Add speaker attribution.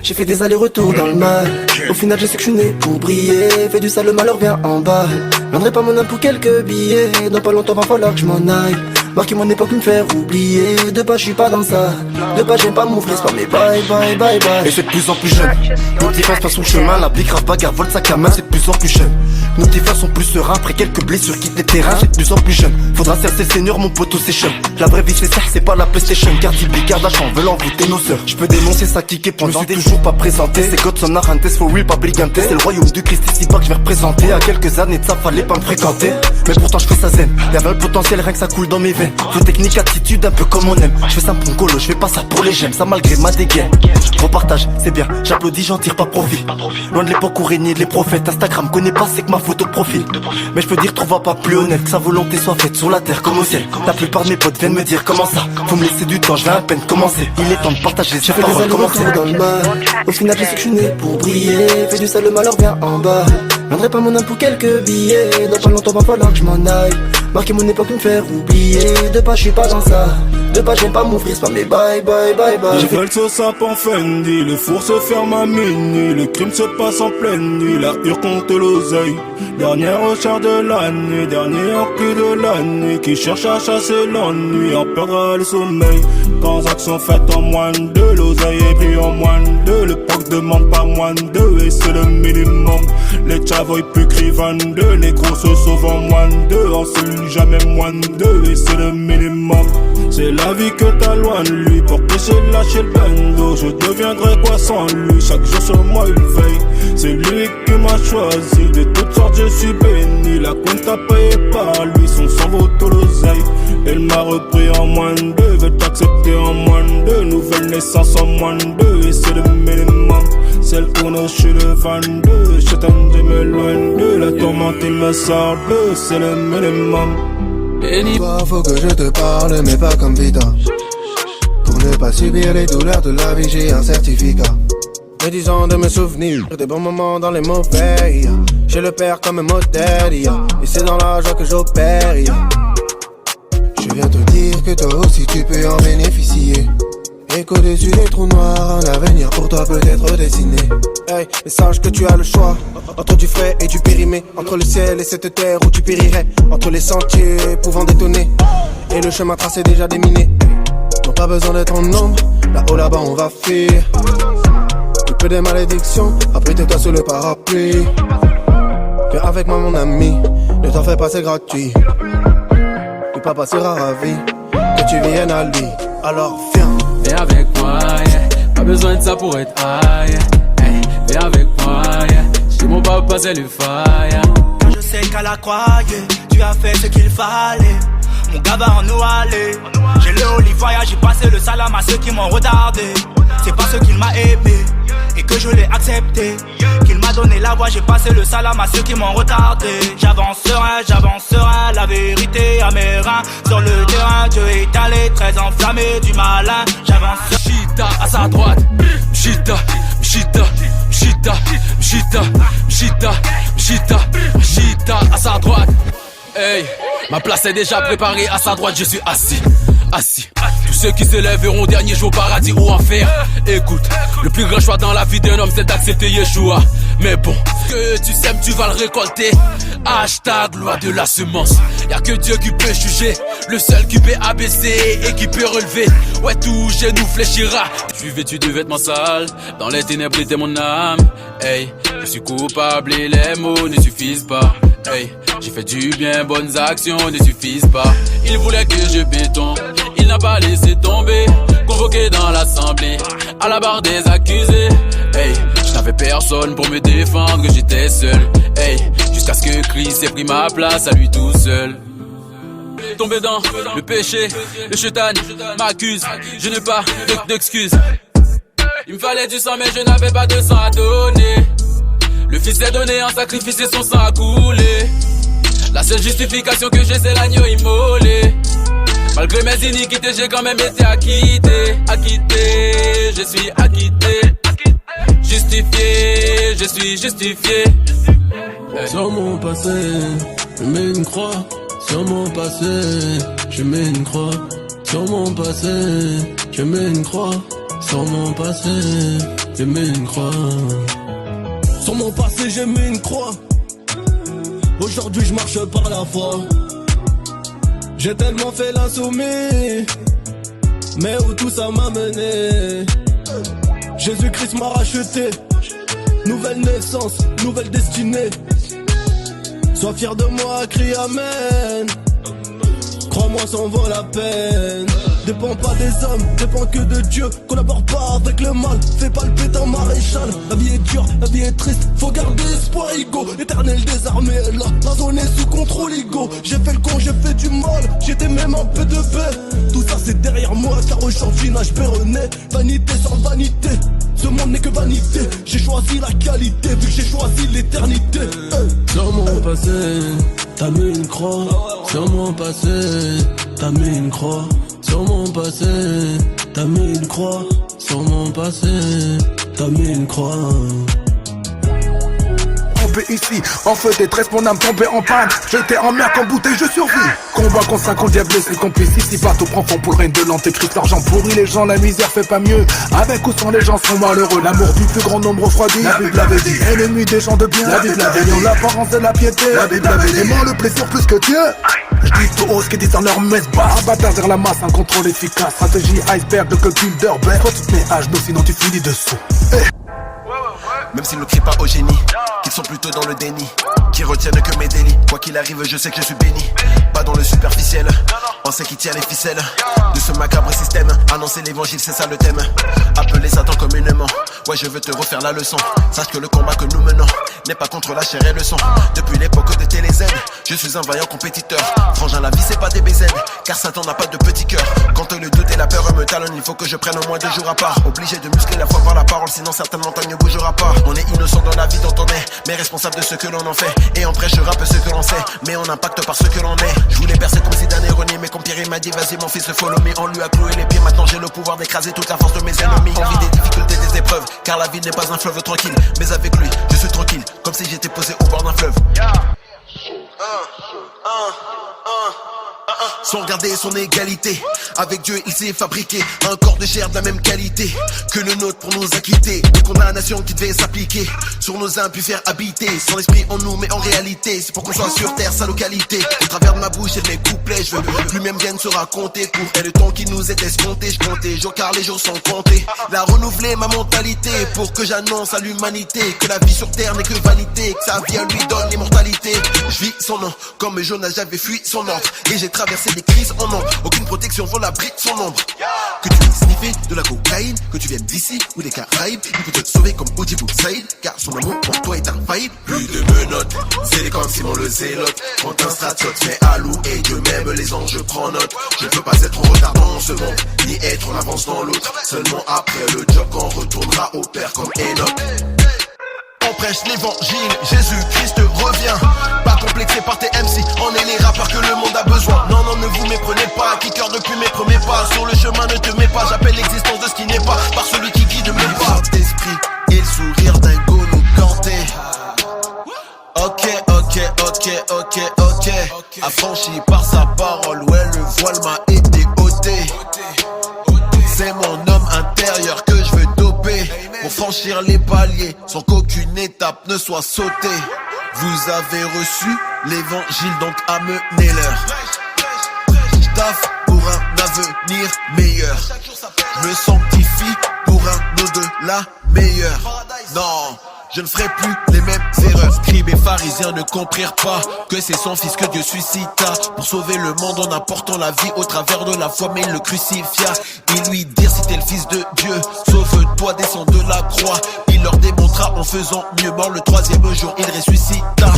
Speaker 1: J'ai fait des allers-retours dans le mal. Au final je sais que je suis né pour briller. Fais du sale, le malheur vient en bas. Vendrai pas mon âme pour quelques billets. Dans pas longtemps va falloir que je m'en aille. Marquer mon époque, me faire oublier. De pas je suis pas dans ça. De pas j'aime pas m'ouvrir, c'est pas mes bye bye bye bye.
Speaker 2: Et c'est de plus en plus jeune. Nos différences passent son chemin. La big rap bagarre vole sac à main, c'est de plus en plus jeune. Nos différences sont plus sereins. Après quelques blessures quitte les terrains, c'est de plus en plus jeune. Faudra cesser le seigneur, mon poteau c'est chum. La vraie vie c'est ça, c'est pas la PlayStation. Cardi B, Kardashian veulent envoûter nos sœurs. Je peux dénoncer ça kicker pendant des toujours pas présenté. C'est Godson Arantes, for real, pas brigante. C'est le royaume du Christ ici bas que je vais représenter. À quelques années de ça, fallait pas me fréquenter. Mais pourtant je fais ça zen. Y'avait le potentiel, rien que ça coule dans mes veines. Faut technique, attitude, un peu comme on aime. Je fais ça pour un colo, je fais pas ça pour les gemmes. Ça malgré ma dégaine. Repartage, c'est bien, j'applaudis, j'en tire pas profit. Loin de l'époque où régnaient les prophètes. Instagram connaît pas, c'est que ma photo de profil. Mais je peux dire, trouve pas plus honnête. Que sa volonté soit faite sur la terre comme au ciel. La plupart de mes potes viennent me dire comment ça. Faut me laisser du temps, je vais à peine commencer. Il est temps de partager ces paroles.
Speaker 1: Commencer dans le mal. Au final je sais que je suis né pour briller. Fais du sale, le malheur vient en bas. Vendrai pas mon âme pour quelques billets. Dans pas longtemps va falloir que je m'en aille. Marquer mon époque, me faire oublier. De pas je suis pas dans ça. De pas j'aime pas m'ouvrir, c'est pas mes bye bye bye bye.
Speaker 3: J'ai fait le sauce à Fendi. Le four se ferme à minuit. Le crime se passe en pleine nuit. La hure compte l'oseille. Dernière recherche de la nuit. Dernier encul de la nuit. Qui cherche à chasser l'ennui. En perdra le sommeil. Transaction faite en moins de deux. L'oseille est pris en moins de deux. Le POC demande pas moins de deux. Et c'est le minimum. Les chavoy plus cri 22. Les gros se sauvent en moins de deux. En celui jamais moins de deux. Et c'est le minimum. C'est la vie que t'as loin de lui. Pour pécher, lâcher le bando. Je deviendrai quoi sans lui? Chaque jour sur moi il veille. C'est lui qui m'a choisi. De toutes sortes je suis béni. La compte a payé par lui. Son sang vaut tout l'oseille. Elle m'a repris en moins de deux. Veut t'accepter en moins de deux. Nouvelle naissance en moins de deux. Et c'est le minimum. Celle qu'on a, je suis le 22. Je t'attends me loin d'eux. La tourmente il me sort d'eux. C'est le minimum.
Speaker 4: Toi, faut que je te parle, mais pas comme Vita. Pour ne pas subir les douleurs de la vie, j'ai un certificat. Me disant de me souvenir des bons moments dans les mauvais. J'ai le père comme un modèle, et c'est dans la joie que j'opère. Je viens te dire que toi aussi tu peux en bénéficier. Et qu'au-dessus des trous noirs, un avenir pour toi peut être dessiné. Hey, mais sache que tu as le choix entre du frais et du périmé. Entre le ciel et cette terre où tu périrais. Entre les sentiers pouvant détonner et le chemin tracé déjà déminé. Non, pas besoin d'être en nombre, là-haut là-bas on va fuir. Un peu des malédictions, abrite-toi sous le parapluie. Viens avec moi mon ami, ne t'en fais pas c'est gratuit. Le papa sera ravi que tu viennes à lui, alors viens.
Speaker 5: Viens avec moi, yeah. Pas besoin de ça pour être high, yeah. Hey, viens avec moi, yeah. Chez mon papa c'est le fire.
Speaker 6: Je sais qu'à la croix, yeah, tu as fait ce qu'il fallait. Mon gars va en nous aller. J'ai le holy fire, j'ai passé le salam à ceux qui m'ont retardé. C'est parce qu'il m'a aimé et que je l'ai accepté qu'il m'a donné la voix, j'ai passé le salam à ceux qui m'ont retardé. J'avance serein, la vérité à mes reins. Sur le terrain, Dieu est allé très enflammé du malin. J'avance
Speaker 5: Mchita à sa droite, Mchita, Mchita, Mchita, Mchita, Mchita, Mchita, Mchita à sa droite. Hey, ma place est déjà préparée, à sa droite je suis assis, assis. Tous ceux qui se lèveront dernier jour au paradis ou enfer. Écoute, le plus grand choix dans la vie d'un homme c'est d'accepter Yeshua. Mais bon, ce que tu sèmes tu vas le récolter. Hashtag loi de la semence. Y'a que Dieu qui peut juger, le seul qui peut abaisser et qui peut relever. Ouais, tout genou fléchira. Je suis vêtu de vêtements sales, dans les ténèbres était mon âme. Hey, je suis coupable et les mots ne suffisent pas. Hey, j'ai fait du bien, bonnes actions ne suffisent pas. Il voulait que je béton, il n'a pas laissé tomber. Convoqué dans l'assemblée, à la barre des accusés. Hey, je n'avais personne pour me défendre, j'étais seul. Hey, jusqu'à ce que Christ ait pris ma place à lui tout seul. Tombé dans le péché, le chétan m'accuse. Je n'ai pas d'excuses. Il me fallait du sang mais je n'avais pas de sang à donner. Le fils est donné en sacrifice et son sang a coulé. La seule justification que j'ai c'est l'agneau immolé. Malgré mes iniquités j'ai quand même été acquitté. Acquitté, je suis acquitté. Justifié, je suis justifié.
Speaker 7: Sur mon passé, je mets une croix. Sur mon passé, je mets une croix. Sur mon passé, je mets une croix. Sur mon passé. j'ai mis une croix. Sur mon passé j'ai mis une croix. Aujourd'hui je marche par la foi. J'ai tellement fait l'insoumis, mais où tout ça m'a mené. Jésus-Christ m'a racheté. Nouvelle naissance, nouvelle destinée. Sois fier de moi, crie amen. Crois-moi, ça en vaut la peine. Dépend pas des hommes, dépend que de Dieu. Collabore pas avec le mal, fais pas le pétain maréchal. La vie est dure, la vie est triste, faut garder espoir, ego. L'éternel désarmé est là, la zone est sous contrôle, ego. J'ai fait le con, j'ai fait du mal, j'étais même un peu de paix. Tout ça c'est derrière moi, car aujourd'hui nage péronné. Vanité sans vanité, ce monde n'est que vanité. J'ai choisi la qualité, vu que j'ai choisi l'éternité. Sur mon passé, t'as mis une croix. Sur mon passé, t'as mis une croix. Sur mon passé, t'as mis une croix. Sur mon passé, t'as mis une croix.
Speaker 8: Tombé ici, en feu détresse, mon âme tombée en panne. J'étais en mer qu'en bouteille, je survis. Combat contre 50 diables, c'est complice. Ici, bateau prend fond pour le règne de l'antéchrist. L'argent pourrit les gens, la misère fait pas mieux. Avec ou sans les gens sont malheureux. L'amour du plus grand nombre refroidit. La Bible l'avait dit. Ennemi des gens de bien. La Bible l'avait dit. L'apparence de la piété. La Bible l'avait dit. Aimant le plaisir plus que Dieu. Je dis tout haut ce qu'ils disent dans leur messe basse. Abattage vers la masse, un contrôle efficace. Stratégie iceberg de que builder bête. Toi tu te mets à genoux, sinon tu finis dessous.
Speaker 2: Même s'ils ne crient pas au génie, qu'ils sont plutôt dans le déni, qui retiennent que mes délits. Quoi qu'il arrive, je sais que je suis béni. Pas dans le superficiel, on sait qui tient les ficelles de ce macabre système. Annoncer l'évangile, c'est ça le thème. Appeler Satan communément. Ouais, je veux te refaire la leçon. Sache que le combat que nous menons n'est pas contre la chair et le sang. Depuis l'époque de TéléZ, je suis un vaillant compétiteur. Frangin, la vie c'est pas des BZ, car Satan n'a pas de petit cœur. Quand le doute et la peur me talonnent, il faut que je prenne au moins 2 jours à part. Obligé de muscler la foi par la parole, sinon certaines montagnes ne bougera pas. On est innocent dans la vie dont on est, mais responsable de ce que l'on en fait. Et on prêchera peu ce que l'on sait, mais on impacte par ce que l'on est. Je voulais percer comme Zidane et René, mais comme Pierre il m'a dit vas-y mon fils follow me. On lui a cloué les pieds, maintenant j'ai le pouvoir d'écraser toute la force de mes ennemis. Envie des difficultés, des épreuves, car la vie n'est pas un fleuve tranquille. Mais avec lui, je suis tranquille, comme si j'étais posé au bord d'un fleuve. Sans regarder son égalité, avec Dieu il s'est fabriqué un corps de chair de la même qualité que le nôtre pour nous acquitter des condamnations qui devaient s'appliquer sur nos âmes puis faire habiter son esprit en nous, mais en réalité c'est pour qu'on soit sur terre sa localité. Au travers de ma bouche et de mes couplets, je veux que lui-même vienne se raconter pour elle le temps qui nous est escompté. Je comptais jours car les jours sont comptés. La renouveler ma mentalité pour que j'annonce à l'humanité que la vie sur terre n'est que vanité, que sa vie à lui donne l'immortalité. Je vis son nom comme Jonas, j'avais fui son ombre et j'ai traversé des crises en ombre. Aucune protection vaut l'abri de son ombre. Que tu aies sniffé de la cocaïne, que tu viennes d'ici ou des Caraïbes, il peut te sauver comme Oudjibou Saïd, car son amour pour toi est infaillible. Plus de menottes, c'est comme Simon le Zélote. Quand un stratote fait à loup et Dieu même les anges, je prends note. Je ne veux pas être en retard dans ce monde, ni être en avance dans l'autre. Seulement après le job qu'on retournera au père comme Enoch. On prêche l'évangile, Jésus-Christ revient. Pas complexé par tes MC, on est les rappeurs que le monde a besoin. Non, non, ne vous méprenez pas, kicker depuis mes premiers pas. Sur le chemin ne te mets pas, j'appelle l'existence de ce qui n'est pas par celui qui guide mes pas. D'esprit et le sourire d'un go nous canter. Ok. Affranchi par sa parole, ouais, le voile m'a été ôté. C'est mon homme intérieur que je veux doper pour franchir les paliers sans qu'aucune étape ne soit sautée. Vous avez reçu l'évangile, donc amenez-leur. J'taffe pour un avenir meilleur. Je me sanctifie pour un au-delà meilleur. Non, je ne ferai plus les mêmes erreurs. Scribes et pharisiens ne comprirent pas que c'est son fils que Dieu suscita pour sauver le monde en apportant la vie au travers de la foi, mais il le crucifia. Ils lui dirent si t'es le fils de Dieu, sauve-toi, descends de la croix. Il leur démontra en faisant mieux, mort le 3e jour il ressuscita.